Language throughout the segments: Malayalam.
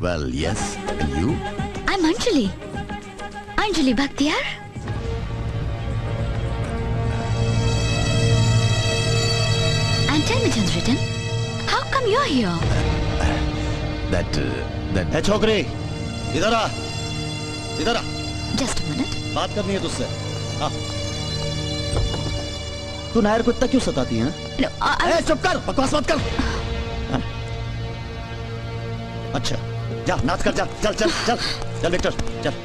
Well, yes. And you? I'm Anjali. Anjali Bhaktiyar. And tell me, Chandratan, how come you're here? That. है छोकरी, इधर आ, इधर आ। Just a minute. बात करनी है तुझसे। हाँ। तू नायर को इतना क्यों सताती है? No, चुप कर, बकवास मत कर। अच्छा, जा नाच कर, जा, चल चल चल, चल विक्टर, चल।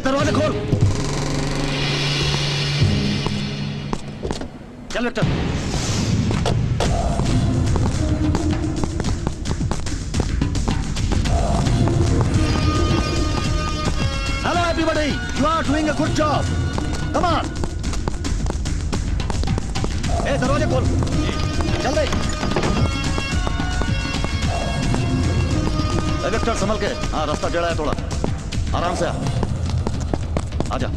दरवाजा खोल। चल Victor. Hello everybody, you are doing a good job. Come on. दरवाजा खोल। चल रही। विक्टर संभल के। हाँ रास्ता टेढ़ा है थोड़ा। आराम से आ। आजा।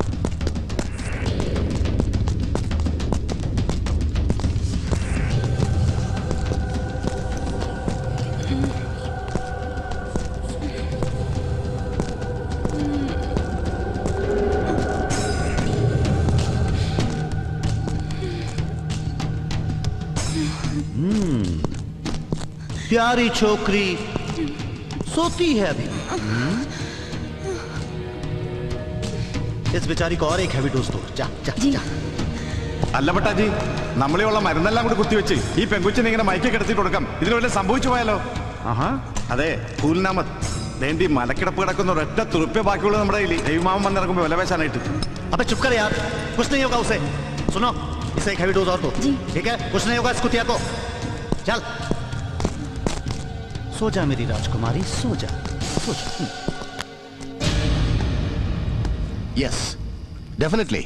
प्यारी छोकरी सोती है अभी। इस बेचारी को और एक हैवी डोज दो। जा जा जा। അല്ല പട്ടാജി, നമ്മളെയുള്ള മരുന്നെല്ലാം കൂടി കുത്തിവെച്ച് ഈ പെങ്കുച്ചിനെ ഇങ്ങനെ മയക്കി കിടത്തിട്ട് കൊടുക്കാം. ഇതിന് വല്ല സംഭവിച്ചു പോയാലോ? ആഹാ, അതെ, കൂലിനാമത് വേണ്ടി മലക്കിടപ്പ് കിടക്കുന്ന ഒരൊറ്റ തുറുപ്പേ ബാക്കിയുള്ളത് നമ്മുടെ കയ്യിൽ. ദൈവമാമൻ വന്നിറങ്ങുമ്പോൾ വിലപേശാനായിട്ട്. अबे चुप कर यार, कुछ नहीं होगा उसे। सुनो, इसे एक हैवी डोज और दो। ठीक है, कुछ नहीं होगा इस कुतिया को। चल सो जा मेरी राजकुमारी, सो जा, सो जा। Yes, definitely.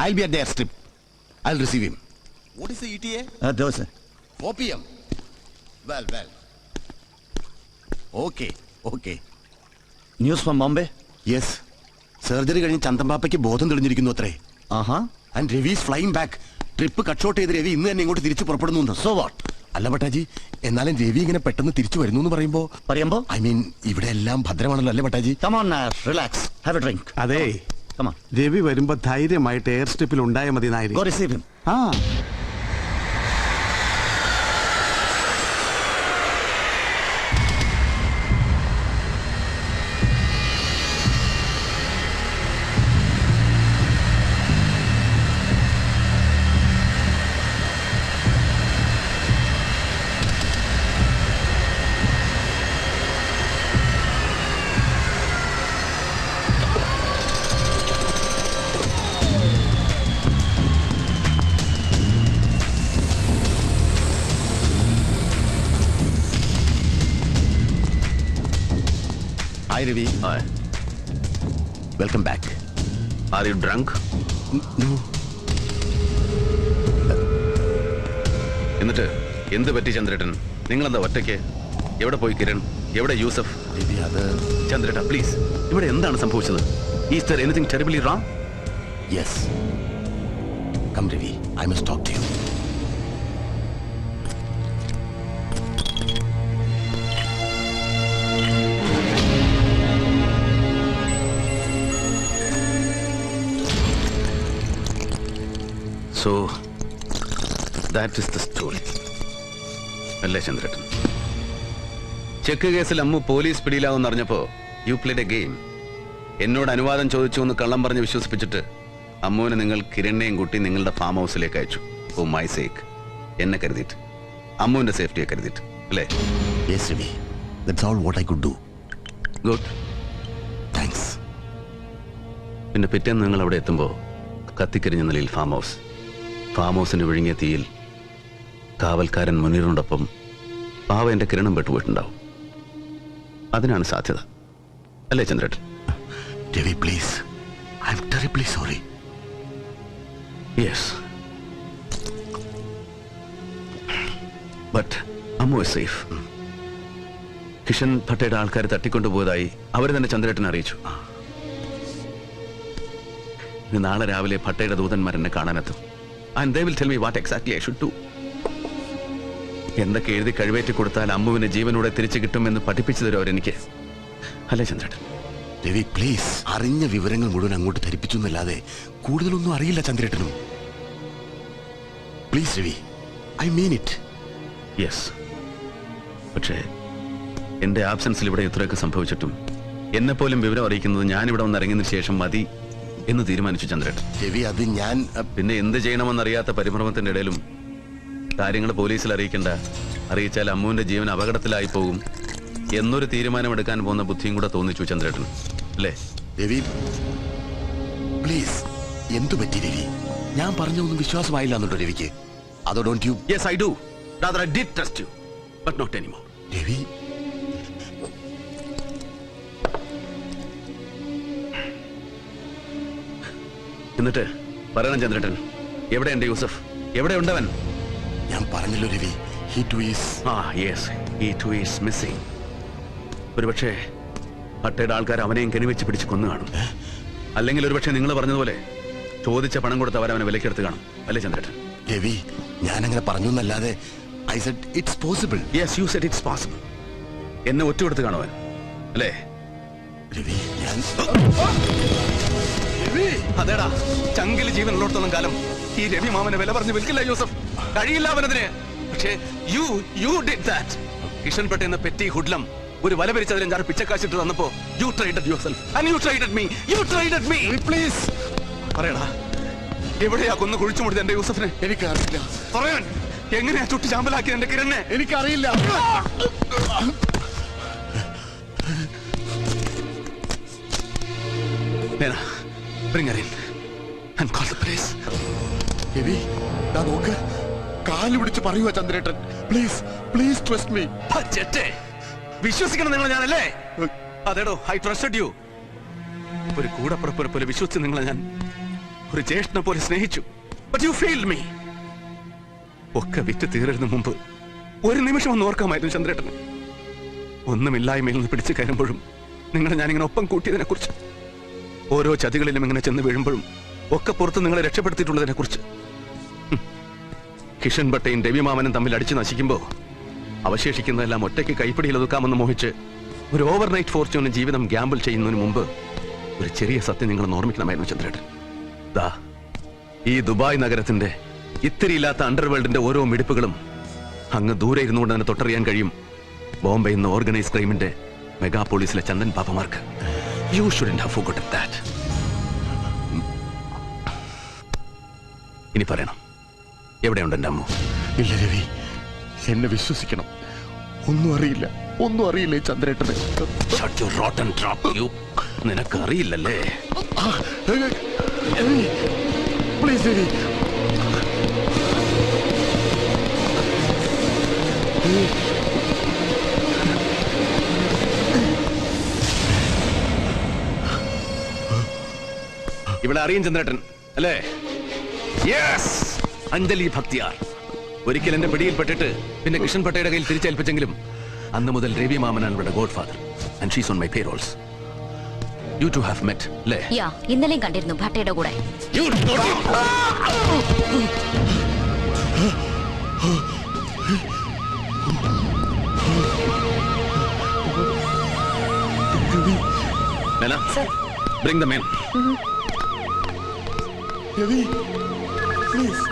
I'll be at the airstrip. I'll receive him. What is the ETA? दो से 4 p.m. Well. Okay. News from Bombay. Yes. Surgery കഴിഞ്ഞ് ചന്തമ്പാപ്പയ്ക്ക് ബോധം തെളിഞ്ഞിരിക്കുന്നു അത്രേ. ആഹാ. And Ravi is flying back. Trip cut short ചെയ്ത് രവി ഇന്ന് തന്നെ ഇങ്ങോട്ട് തിരിച്ചു പുറപ്പെടുന്നു. So what? അല്ല പട്ടാജി, എന്നാലും രവി ഇങ്ങനെ പെട്ടെന്ന് തിരിച്ചു വരുന്നു എന്ന് പറയുമ്പോ ഐ മീൻ ഇവിടെ എല്ലാം ഭദ്രമാണല്ലോ അല്ലേ പട്ടാജി? Come on, relax, have a drink. അതെ, Come on. രവി വരുമ്പോ ധൈര്യമായിട്ട് എയർ സ്ട്രിപ്പിൽ ഉണ്ടായ മതി നായരി. Go receive him. ആ Hi Ravi. Hi. Welcome back. Are you drunk? No. എന്നിട്ട് എന്ത് പറ്റി ചന്ദ്രേട്ടൻ? നിങ്ങളെന്താ ഒറ്റയ്ക്ക്? എവിടെ പോയി കിരൺ? എവിടെ യൂസഫ്? Ravi, അത് ചന്ദ്രേട്ട പ്ലീസ്, ഇവിടെ എന്താണ് സംഭവിച്ചത്? Is there anything terribly wrong? Yes. Come Ravi, I must talk to you. So, that is the story. അല്ലേ ചന്ദ്രേട്ടൻ? ചെക്ക് കേസിൽ അമ്മു പോലീസ് പിടിയിലാവുമെന്ന് അറിഞ്ഞപ്പോ യു പ്ലേഡ് എ ഗെയിം. എന്നോട് അനുവാദം ചോദിച്ചു എന്ന് കള്ളം പറഞ്ഞ് വിശ്വസിപ്പിച്ചിട്ട് അമ്മുവിനെ നിങ്ങൾ കിരണിനെയും കൂട്ടി നിങ്ങളുടെ ഫാം ഹൗസിലേക്ക് അയച്ചു. ഫോർ മൈ സേക്ക്, എന്നെ കരുതിയിട്ട്, അമ്മുവിന്റെ സേഫ്റ്റിയെ കരുതിയിട്ട്, അല്ലേ? Yes Ravi, that's all what I could do. Good. Thanks. പിന്നെ പിറ്റേന്ന് നിങ്ങൾ അവിടെ എത്തുമ്പോൾ കത്തിക്കരിഞ്ഞ നിലയിൽ ഫാം ഹൗസിന് വിഴുങ്ങിയ തീയിൽ കാവൽക്കാരൻ മുനീറിനോടൊപ്പം പാവ എന്റെ കിരണം പെട്ടുപോയിട്ടുണ്ടാവും. അതിനാണ് സാധ്യത, അല്ലേ ചന്ദ്രേട്ടൻ? Ravi, please. I'm terribly sorry. Yes. But Ammu is safe. Kishan ഭട്ടയുടെ ആൾക്കാർ തട്ടിക്കൊണ്ടുപോയതായി അവർ തന്നെ ചന്ദ്രേട്ടനെ അറിയിച്ചു. ഇന്ന് നാളെ രാവിലെ ഭട്ടയുടെ ദൂതന്മാർ എന്നെ കാണാനെത്തും. And they will tell me what exactly I should do. എന്തൊക്കെ എഴുതി കഴിവേറ്റി കൊടുത്താൽ അമ്മുവിനെ ജീവനോടെ തിരിച്ചു കിട്ടുമെന്ന് പഠിപ്പിച്ചു തരും അവരെനിക്ക്. അല്ലേ ചന്ദ്രേട്ടൻ? രവി പ്ലീസ്, അറിഞ്ഞ വിവരങ്ങൾ മുഴുവൻ അങ്ങോട്ട് ധരിപ്പിച്ചു എന്നല്ലാതെ കൂടുതലൊന്നും അറിയില്ല ചന്ദ്രേട്ടനും. Please Ravi, I mean it. Yes. പക്ഷേ എന്റെ ആബ്സൻസിൽ ഇവിടെ ഇത്രയൊക്കെ സംഭവിച്ചിട്ടും എന്നെപ്പോലും വിവരം അറിയിക്കുന്നത് ഞാനിവിടെ വന്ന് ഇറങ്ങിയതിനു ശേഷം മതി എന്ന് തീരുമാനിച്ചു ചന്ദ്രേട്ടൻ. രവി, അത് ഞാൻ പിന്നെ എന്ത് ചെയ്യണമെന്നറിയാത്ത പരിഭ്രമത്തിന്റെ ഇടയിലും കാര്യങ്ങൾ പോലീസിൽ അറിയിക്കണ്ട, അറിയിച്ചാൽ അമ്മുവിന്റെ ജീവൻ അപകടത്തിലായി പോകും എന്നൊരു തീരുമാനമെടുക്കാൻ പോകുന്ന ബുദ്ധിയും കൂടെ തോന്നിച്ചു ചന്ദ്രേട്ടൻ, അല്ലേ? രവി പ്ലീസ്, എന്തു പറ്റി രവി? ഞാൻ പറഞ്ഞൊന്നും വിശ്വാസമായില്ല എന്നുണ്ടോ രവിക്ക്? അതോ don't you? Yes I do. Rather I did trust you, but not anymore. Ravi, എന്നിട്ട് പറയണം ചന്ദ്രേട്ടൻ, എവിടെയുണ്ട് യൂസഫ്? എവിടെയുണ്ടവൻ? ഞാൻ പറഞ്ഞല്ലോ Ravi, he too is. Yes, he too is missing. ഒരുപക്ഷെ ഭട്ടയുടെ ആൾക്കാർ അവനെയും കെണിവെച്ച് പിടിച്ച് കൊന്നു കാണും. അല്ലെങ്കിൽ ഒരുപക്ഷെ നിങ്ങൾ പറഞ്ഞതുപോലെ ചോദിച്ച പണം കൊടുത്ത് അവരവനെ വിലക്കെടുത്ത് കാണും, അല്ലേ ചന്ദ്രേട്ടൻ? രവി, ഞാൻ അങ്ങനെ പറഞ്ഞു എന്നല്ലാതെ I said it's possible. Yes, you said it's possible. എന്നെ ഒറ്റ കൊടുത്ത് കാണുവാൻ, അല്ലേ? രവി, ഞാൻ അതേടാ, ചങ്കിൽ ജീവൻ ഉള്ളിടത്തോളം കാലം ഈ രവി മാമനെ വില പറഞ്ഞ് വിൽക്കില്ല യൂസഫ്. കഴിയില്ല അവനതിന്. പക്ഷേ you did that. കിഷൻ പെട്ട എന്ന പെറ്റി ഹുഡ്ലം ഒരു വല പിരിച്ചതിലും ഞാൻ പിച്ചക്കാശിട്ട് തന്നപ്പോ you traded yourself and you traded me. Please പറയടാ, എവിടെയാ കൊന്ന് കുഴിച്ചു മുടിച്ച എന്റെ യൂസഫിനെ? എനിക്കറിയില്ല. പറയാൻ എങ്ങനെയാ ചുട്ടി ചാമ്പലാക്കി എന്റെ കിരണ്ണെ? എനിക്കറിയില്ല. Bring her in and call the police. Ravi, ദാ നോക്ക്, കാല് പിടിച്ച് പറയുക ചന്ദ്രേട്ടൻ. Please please trust me. വിശ്വസിക്കണം നിങ്ങൾ ഞാനല്ലേ? അതേടോ, ഐ ട്രസ്റ്റഡ് യു. ഒരു കൂടപ്പുറപ്പിനെ പോലെ വിശ്വസിച്ച് നിങ്ങളെ ഞാൻ ഒരു ജ്യേഷ്ഠനെ പോലെ സ്നേഹിച്ചു. But you failed me. ഒക്കെ വിറ്റ് തീരുന്നതിന് മുമ്പ് ഒരു നിമിഷം ഒന്ന് ഓർക്കാമായിരുന്നു ചന്ദ്രേട്ടന്. ഒന്നുമില്ലായ്മയിൽ നിന്ന് പിടിച്ചു കയറുമ്പോഴും നിങ്ങളെ ഞാനിങ്ങനെ ഒപ്പം കൂട്ടിയതിനെ കുറിച്ച്, ഓരോ ചതികളിലും ഇങ്ങനെ ചെന്ന് വീഴുമ്പോഴും ഒക്കെ പുറത്ത് നിങ്ങളെ രക്ഷപ്പെടുത്തിയിട്ടുള്ളതിനെ കുറിച്ച്. കിഷൻ ഭട്ടയും രവിമാമനും തമ്മിൽ അടിച്ചു നശിക്കുമ്പോ അവശേഷിക്കുന്നതെല്ലാം ഒറ്റയ്ക്ക് കൈപ്പിടിയിൽ ഒതുക്കാമെന്ന് മോഹിച്ച് ഒരു ഓവർനൈറ്റ് ഫോർച്യൂണിന് ജീവിതം ഗ്യാമ്പിൾ ചെയ്യുന്നതിന് മുമ്പ് ഒരു ചെറിയ സത്യം നിങ്ങൾ ഓർമ്മിക്കണമായിരുന്നു ചന്ദ്രേട്ടൻ. ദാ ഈ ദുബായ് നഗരത്തിന്റെ ഇത്തിരിയില്ലാത്ത അണ്ടർവേൾഡിന്റെ ഓരോ മിടിപ്പുകളും അങ്ങ് ദൂരെ ഇരുന്നുകൊണ്ട് തന്നെ തൊട്ടറിയാൻ കഴിയും ബോംബെ ഇന്ന് ഓർഗനൈസ് ക്രൈമിന്റെ മെഗാപോളിസിലെ ചന്ദൻ പാപ്പമാർക്ക്. You shouldn't have forgotten that. ഇനി പറയണം, എവിടെയുണ്ട് എന്റെ അമ്മു? ഇല്ല രവി, എന്നെ വിശ്വസിക്കണം. ഒന്നും അറിയില്ലേ ചന്ദ്രേട്ടന്. Shut your rotten trap, you. നിനക്ക് അറിയില്ലല്ലേ? പ്ലീസ് രവി. ഇവിടെ അറിയും ചന്ദ്രേട്ടൻ അല്ലേ? യെസ്, അഞ്ജലി ഭക്തിയാർ. ഒരിക്കൽ എന്റെ പിടിയിൽപ്പെട്ടിട്ട് പിന്നെ കിഷൻ ഭട്ടയുടെ കയ്യിൽ തിരിച്ചേൽപ്പിച്ചെങ്കിലും അന്ന് മുതൽ രവി മാമനാണ് ഇവിടെ godfather. And she's on my payrolls. You two have met, അല്ലേ? യാ, ഇന്നലെയും കണ്ടിരുന്നു ഭട്ടയുടെ കൂടെ. Nana, bring the men. Ravi please.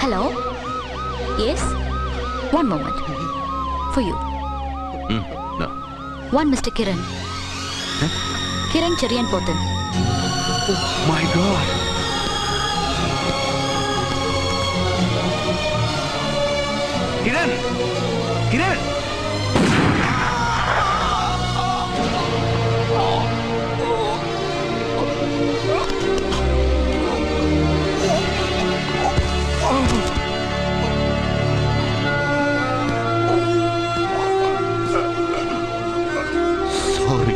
Hello, yes, one moment for you. No. One Mr. Kiran. Kiran Cherian Pothan. Oh my God. Kiran! Kiran! Sorry.